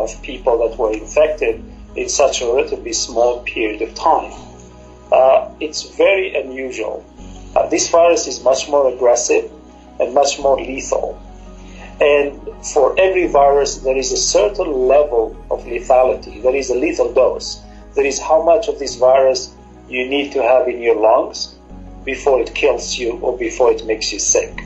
of people that were infected in such a relatively small period of time. It's very unusual. This virus is much more aggressive and much more lethal. And for every virus, there is a certain level of lethality. There is a lethal dose. There is how much of this virus you need to have in your lungs before it kills you or before it makes you sick.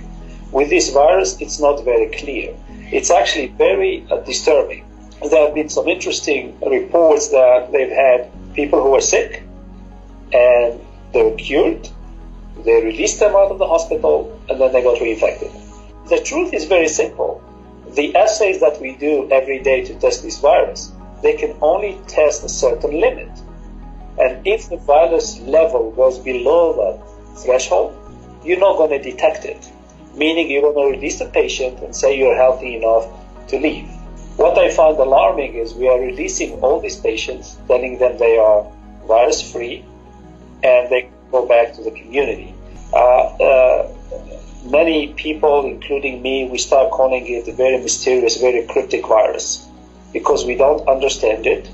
With this virus, it's not very clear. It's actually very disturbing. There have been some interesting reports that they've had people who were sick and they were cured. They released them out of the hospital and then they got reinfected. The truth is very simple. The assays that we do every day to test this virus, they can only test a certain limit. And if the virus level goes below that threshold, you're not going to detect it. Meaning you're going to release the patient and say you're healthy enough to leave. What I find alarming is we are releasing all these patients, telling them they are virus-free, and they go back to the community. Many people, including me, we start calling it a very mysterious, very cryptic virus because we don't understand it,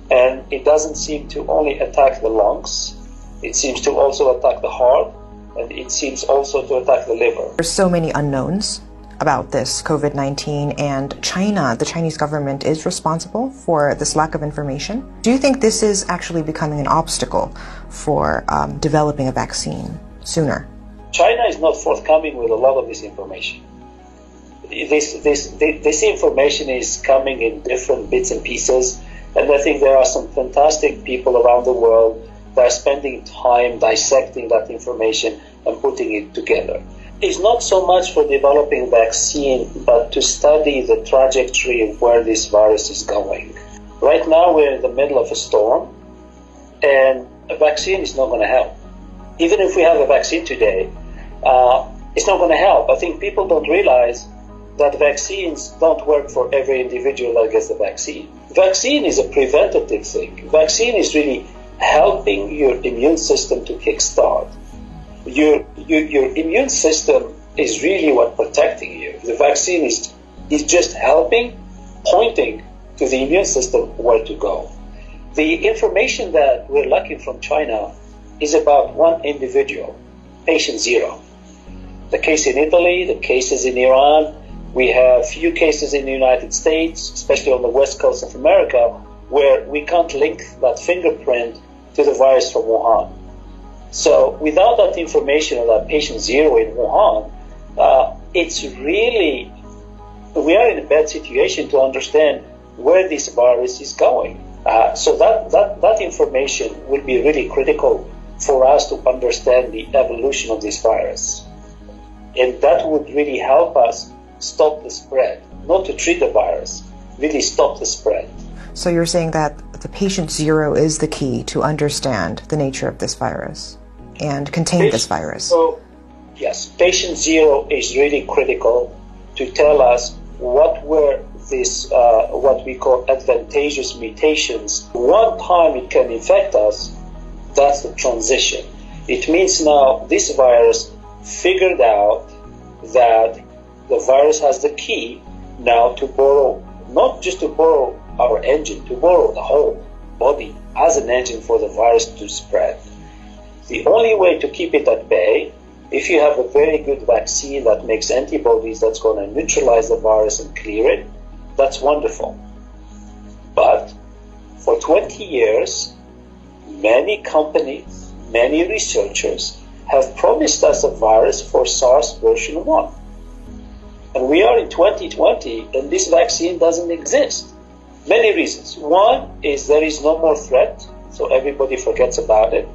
and it doesn't seem to only attack the lungs, it seems to also attack the heart, and it seems also to attack the liver. There's so many unknowns about this COVID-19, and China, the Chinese government, is responsible for this lack of information. Do you think this is actually becoming an obstacle for developing a vaccine sooner? China is not forthcoming with a lot of this information. This information is coming in different bits and pieces, and I think there are some fantastic people around the world that are spending time dissecting that information and putting it together. It's not so much for developing a vaccine, but to study the trajectory of where this virus is going. Right now we're in the middle of a storm, and a vaccine is not going to help. Even if we have a vaccine today, it's not going to help. I think people don't realize that vaccines don't work for every individual that gets the vaccine. Vaccine is a preventative thing. Vaccine is really helping your immune system to kickstart. Your immune system is really what protecting you. The vaccine is just helping, pointing to the immune system where to go. The information that we're lacking from China is about one individual, patient zero. The case in Italy, the cases in Iran, we have few cases in the United States, especially on the west coast of America, where we can't link that fingerprint to the virus from Wuhan. So without that information of that patient zero in Wuhan, it's really, we are in a bad situation to understand where this virus is going. So that information will be really critical for us to understand the evolution of this virus. And that would really help us stop the spread, not to treat the virus, really stop the spread. So you're saying that the patient zero is the key to understand the nature of this virus and contain this virus? So, yes, patient zero is really critical to tell us what were these, what we call advantageous mutations. One time it can infect us, that's the transition. It means now this virus figured out that the virus has the key now to borrow, not just to borrow our engine, to borrow the whole body as an engine for the virus to spread. The only way to keep it at bay, if you have a very good vaccine that makes antibodies that's going to neutralize the virus and clear it, that's wonderful. But for 20 years, many companies, many researchers have promised us a virus for SARS version 1. And we are in 2020 and this vaccine doesn't exist. Many reasons. One is there is no more threat, so everybody forgets about it.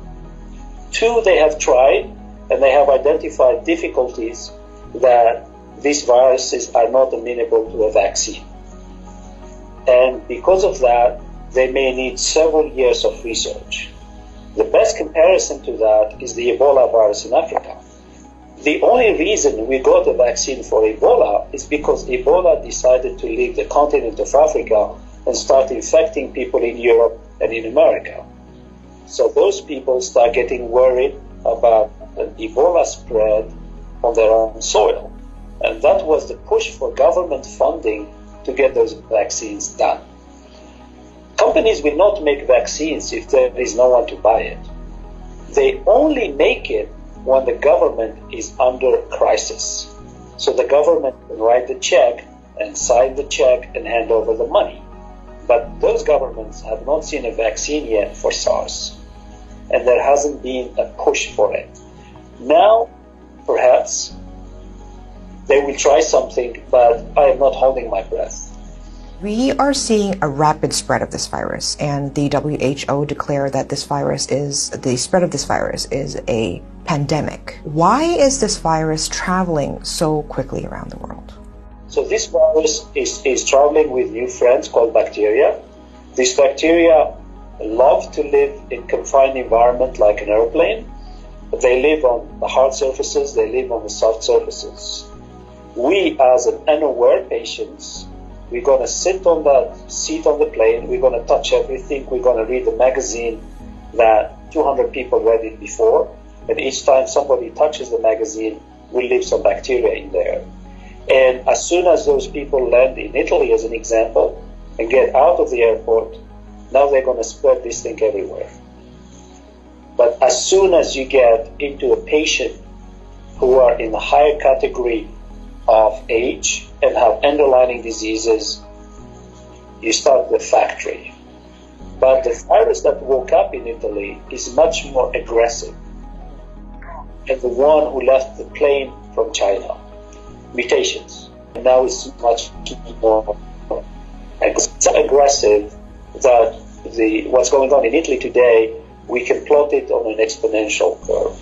Two, they have tried and they have identified difficulties that these viruses are not amenable to a vaccine. And because of that, they may need several years of research. The best comparison to that is the Ebola virus in Africa. The only reason we got a vaccine for Ebola is because Ebola decided to leave the continent of Africa and start infecting people in Europe and in America. So those people start getting worried about an Ebola spread on their own soil. And that was the push for government funding to get those vaccines done. companies will not make vaccines if there is no one to buy it. They only make it when the government is under crisis. So the government can write the check and sign the check and hand over the money. But those governments have not seen a vaccine yet for SARS, and there hasn't been a push for it. Now, perhaps, they will try something, but I am not holding my breath. We are seeing a rapid spread of this virus, and the WHO declared that the spread of this virus is a pandemic. Why is this virus traveling so quickly around the world? So this virus is traveling with new friends called bacteria. These bacteria love to live in confined environment like an airplane. They live on the hard surfaces, they live on the soft surfaces. We, as an unaware patients, we're going to sit on that seat on the plane, we're going to touch everything, we're going to read the magazine that 200 people read it before, and each time somebody touches the magazine, we leave some bacteria in there. And as soon as those people land in Italy, as an example, and get out of the airport, now they're going to spread this thing everywhere. But as soon as you get into a patient who are in the higher category of age and have underlying diseases, you start the factory. But the virus that woke up in Italy is much more aggressive. And the one who left the plane from China, mutations. And now it's much more aggressive that what's going on in Italy today, we can plot it on an exponential curve.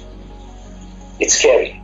It's scary.